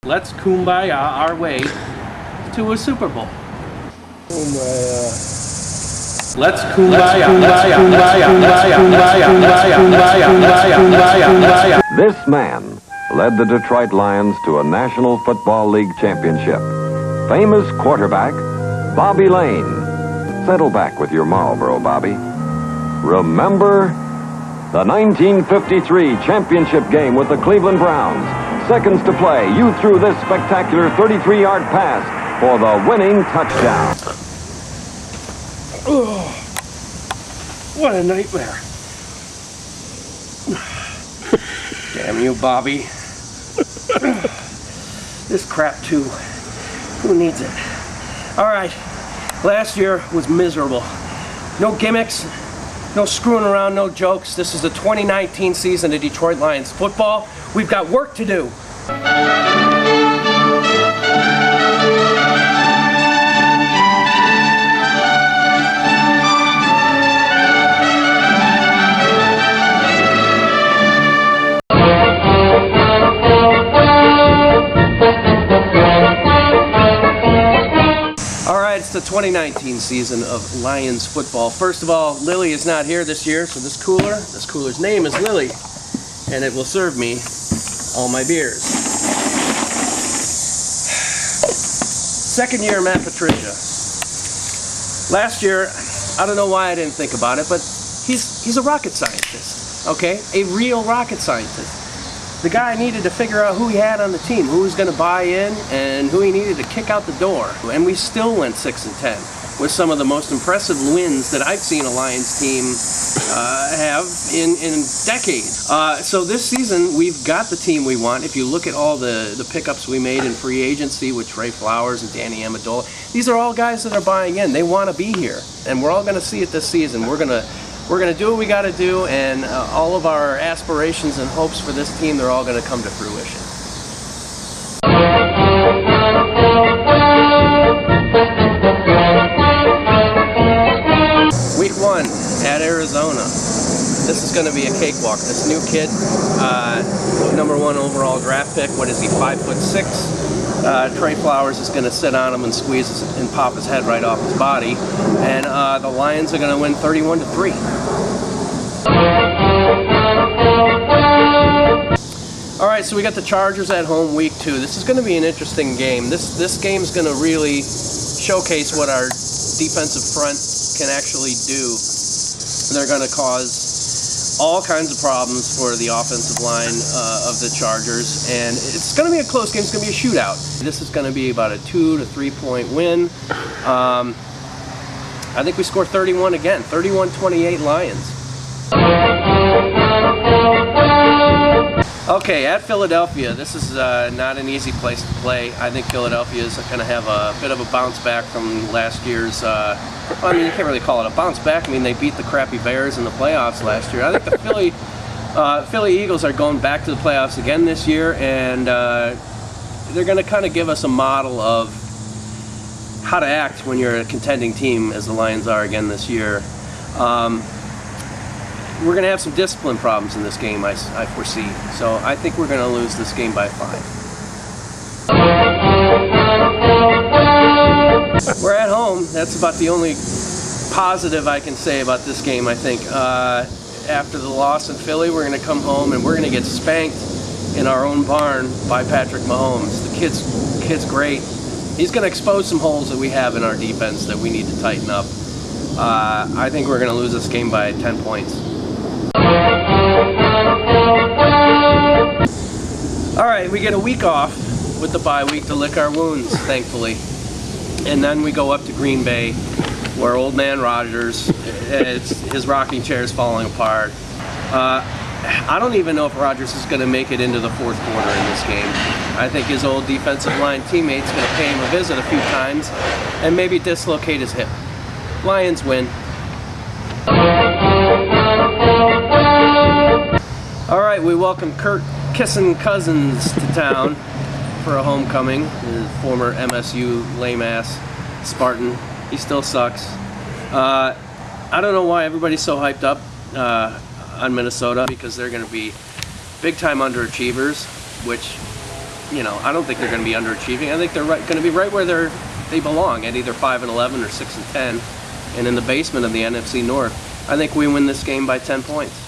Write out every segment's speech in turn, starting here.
Let's kumbaya our way to a Super Bowl. Let's kumbaya. This man led the Detroit Lions to a National Football League championship. Famous quarterback, Bobby Lane. Settle back with your Marlboro, Bobby. Remember the 1953 championship game with the Cleveland Browns. Seconds to play. You threw this spectacular 33-yard pass for the winning touchdown. Oh, what a nightmare. Damn you, Bobby. This crap too. Who needs it? Alright, last year was miserable. No gimmicks, no screwing around, no jokes. This is the 2019 season of Detroit Lions football. We've got work to do. It's the 2019 season of Lions football. First of all, Lily is not here this year, so this cooler's name is Lily, and it will serve me all my beers. Second year, Matt Patricia. Last year, I don't know why I didn't think about it, but he's a rocket scientist, okay? A real rocket scientist. The guy needed to figure out who he had on the team, who was going to buy in, and who he needed to kick out the door. And we still went 6-10 with some of the most impressive wins that I've seen a Lions team have in decades. So this season, we've got the team we want. If you look at all the pickups we made in free agency with Trey Flowers and Danny Amendola, these are all guys that are buying in. They want to be here, and we're all going to see it this season. We're going to do what we got to do, and all of our aspirations and hopes for this team, they're all going to come to fruition. Week 1 at Arizona. This is going to be a cakewalk. This new kid, #1 overall draft pick, what is he, 5'6"? Trey Flowers is going to sit on him and squeeze and pop his head right off his body, and the Lions are going to win 31-3. All right, so we got the Chargers at home week 2. This is going to be an interesting game. This game is going to really showcase what our defensive front can actually do. They're going to cause all kinds of problems for the offensive line of the Chargers, and it's going to be a close game. It's going to be a shootout. This is going to be about a 2 to 3 point win. I think we score 31 again, 31-28 Lions. Okay, at Philadelphia, this is not an easy place to play. I think Philadelphia is going to have a bit of a bounce back from last year's, well, I mean, you can't really call it a bounce back. I mean, they beat the crappy Bears in the playoffs last year. I think the Philly Eagles are going back to the playoffs again this year, and they're going to kind of give us a model of how to act when you're a contending team, as the Lions are again this year. We're going to have some discipline problems in this game, I foresee. So I think we're going to lose this game by 5. We're at home. That's about the only positive I can say about this game, I think. After the loss in Philly, we're going to come home and we're going to get spanked in our own barn by Patrick Mahomes. The kid's great. He's going to expose some holes that we have in our defense that we need to tighten up. I think we're going to lose this game by 10 points. Alright, we get a week off with the bye week to lick our wounds, thankfully. And then we go up to Green Bay, where old man Rodgers, his rocking chair is falling apart. I don't even know if Rodgers is going to make it into the fourth quarter in this game. I think his old defensive line teammate's going to pay him a visit a few times and maybe dislocate his hip. Lions win. All right, we welcome Kirk Kissin' Cousins to town for a homecoming. The former MSU lame-ass Spartan. He still sucks. I don't know why everybody's so hyped up on Minnesota, because they're going to be big-time underachievers, which you know, I don't think they're going to be underachieving. I think they're going to be right where they belong, at either 5-11 or 6-10, and in the basement of the NFC North. I think we win this game by 10 points.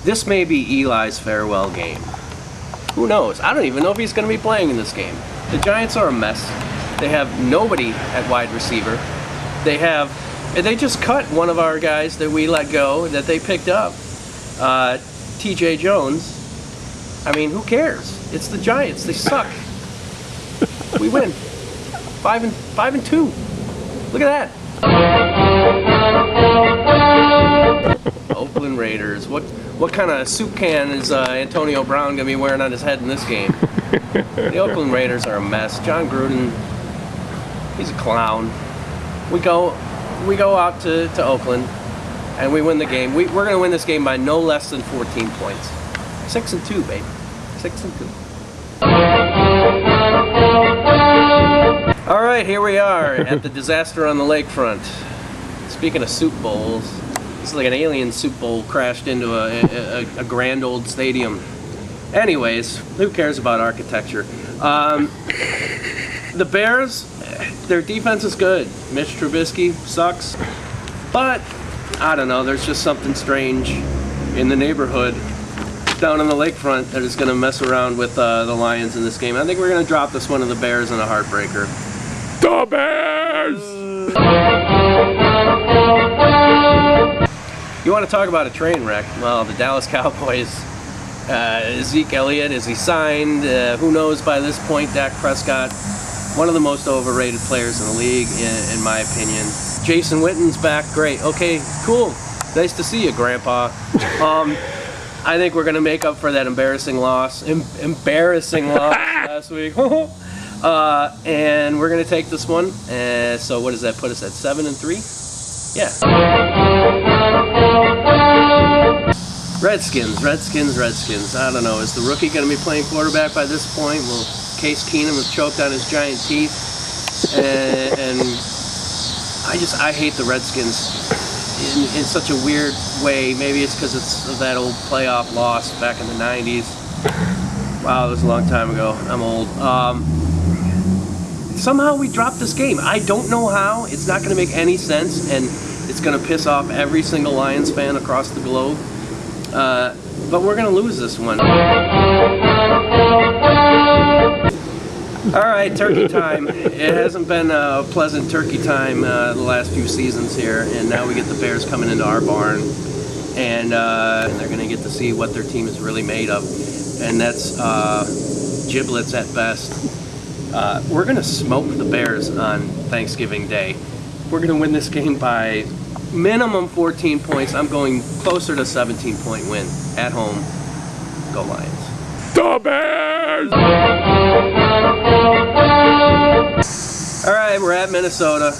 This may be Eli's farewell game. Who knows? I don't even know if he's going to be playing in this game. The Giants are a mess. They have nobody at wide receiver. They just cut one of our guys that we let go, that they picked up, TJ Jones. I mean, who cares? It's the Giants. They suck. We win. 5-2. Look at that. Oakland Raiders. What kind of soup can is Antonio Brown going to be wearing on his head in this game? The Oakland Raiders are a mess. John Gruden, he's a clown. We go out to Oakland and we win the game. We're going to win this game by no less than 14 points. 6-2, baby. 6-2. All right, here we are at the disaster on the lakefront. Speaking of soup bowls, it's like an alien soup bowl crashed into a grand old stadium. Anyways, who cares about architecture? The Bears, their defense is good. Mitch Trubisky sucks, but I don't know, there's just something strange in the neighborhood down on the lakefront that is going to mess around with the Lions in this game. I think we're going to drop this one to the Bears in a heartbreaker. The Bears! You want to talk about a train wreck? Well, the Dallas Cowboys, Zeke Elliott, is he signed? Who knows by this point? Dak Prescott, one of the most overrated players in the league, in my opinion. Jason Witten's back, great. Okay, cool. Nice to see you, Grandpa. I think we're going to make up for that embarrassing loss last week. And we're going to take this one. So what does that put us at? 7-3? Yeah. Redskins. I don't know. Is the rookie going to be playing quarterback by this point? Will Case Keenum have choked on his giant teeth? And I hate the Redskins in such a weird way. Maybe it's because it's of that old playoff loss back in the 90s. Wow, that was a long time ago. I'm old. Somehow we dropped this game. I don't know how. It's not going to make any sense, and it's going to piss off every single Lions fan across the globe. But we're going to lose this one. All right, turkey time. It hasn't been a pleasant turkey time the last few seasons here, and now we get the Bears coming into our barn, and they're going to get to see what their team is really made of, and that's giblets at best. We're going to smoke the Bears on Thanksgiving Day. We're going to win this game by minimum 14 points. I'm going closer to 17-point win at home. Go Lions. The Bears! All right, we're at Minnesota.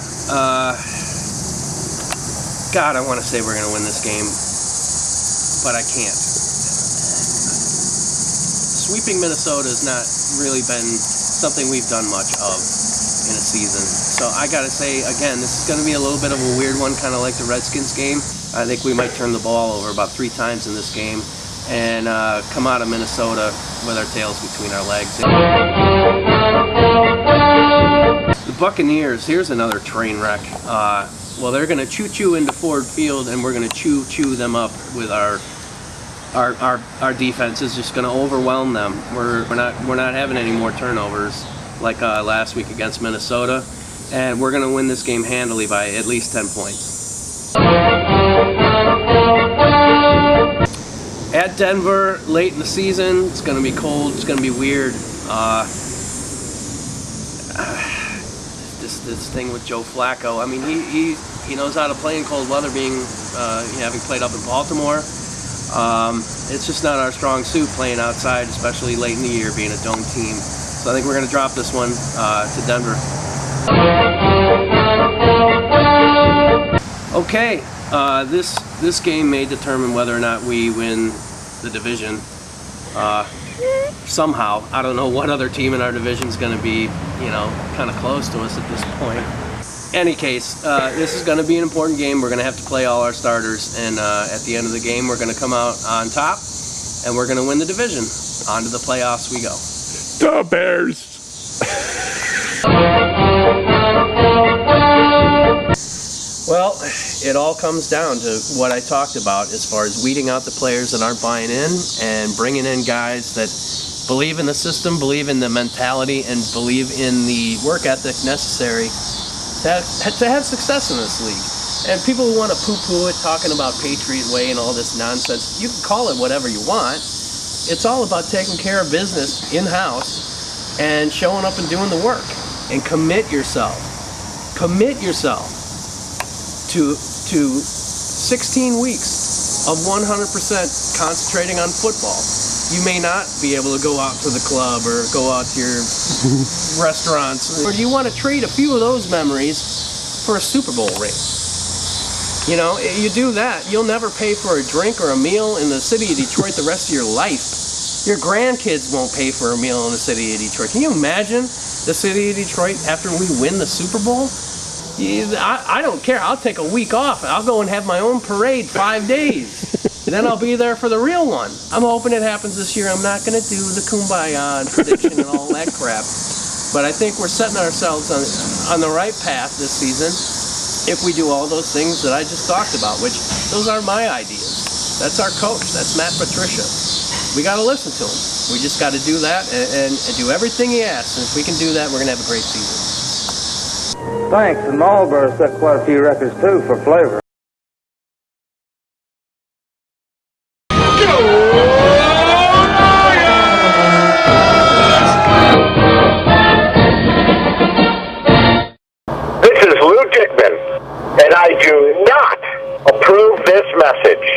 God, I want to say we're going to win this game, but I can't. Sweeping Minnesota has not really been something we've done much of in a season. So I gotta say, again, this is gonna be a little bit of a weird one, kind of like the Redskins game. I think we might turn the ball over about 3 times in this game and come out of Minnesota with our tails between our legs. The Buccaneers, here's another train wreck. Well, they're gonna choo-choo into Ford Field, and we're gonna choo-choo them up with our defense is just going to overwhelm them. We're not having any more turnovers like last week against Minnesota, and we're going to win this game handily by at least 10 points. At Denver, late in the season, it's going to be cold. It's going to be weird. This thing with Joe Flacco. I mean, he knows how to play in cold weather, being having played up in Baltimore. It's just not our strong suit playing outside, especially late in the year, being a dome team. So I think we're going to drop this one to Denver. Okay, this game may determine whether or not we win the division. Somehow, I don't know what other team in our division is going to be, kind of close to us at this point. Any case, this is going to be an important game. We're going to have to play all our starters, and at the end of the game, we're going to come out on top, and we're going to win the division. On to the playoffs we go. The Bears. Well, it all comes down to what I talked about as far as weeding out the players that aren't buying in and bringing in guys that believe in the system, believe in the mentality, and believe in the work ethic necessary to have success in this league. And people who want to poo-poo it, talking about Patriot Way and all this nonsense, you can call it whatever you want. It's all about taking care of business in-house and showing up and doing the work. And commit yourself to 16 weeks of 100% concentrating on football. You may not be able to go out to the club or go out to your restaurants. Or you want to trade a few of those memories for a Super Bowl ring. You know, you do that, you'll never pay for a drink or a meal in the city of Detroit the rest of your life. Your grandkids won't pay for a meal in the city of Detroit. Can you imagine the city of Detroit after we win the Super Bowl? I don't care. I'll take a week off. I'll go and have my own parade 5 days. Then I'll be there for the real one. I'm hoping it happens this year. I'm not going to do the kumbaya and prediction and all that crap. But I think we're setting ourselves on the right path this season if we do all those things that I just talked about, which those are my ideas. That's our coach. That's Matt Patricia. We got to listen to him. We just got to do that and do everything he asks. And if we can do that, we're going to have a great season. Thanks, and Marlboro set quite a few records too for flavor. This is Lou Dickman, and I do not approve this message.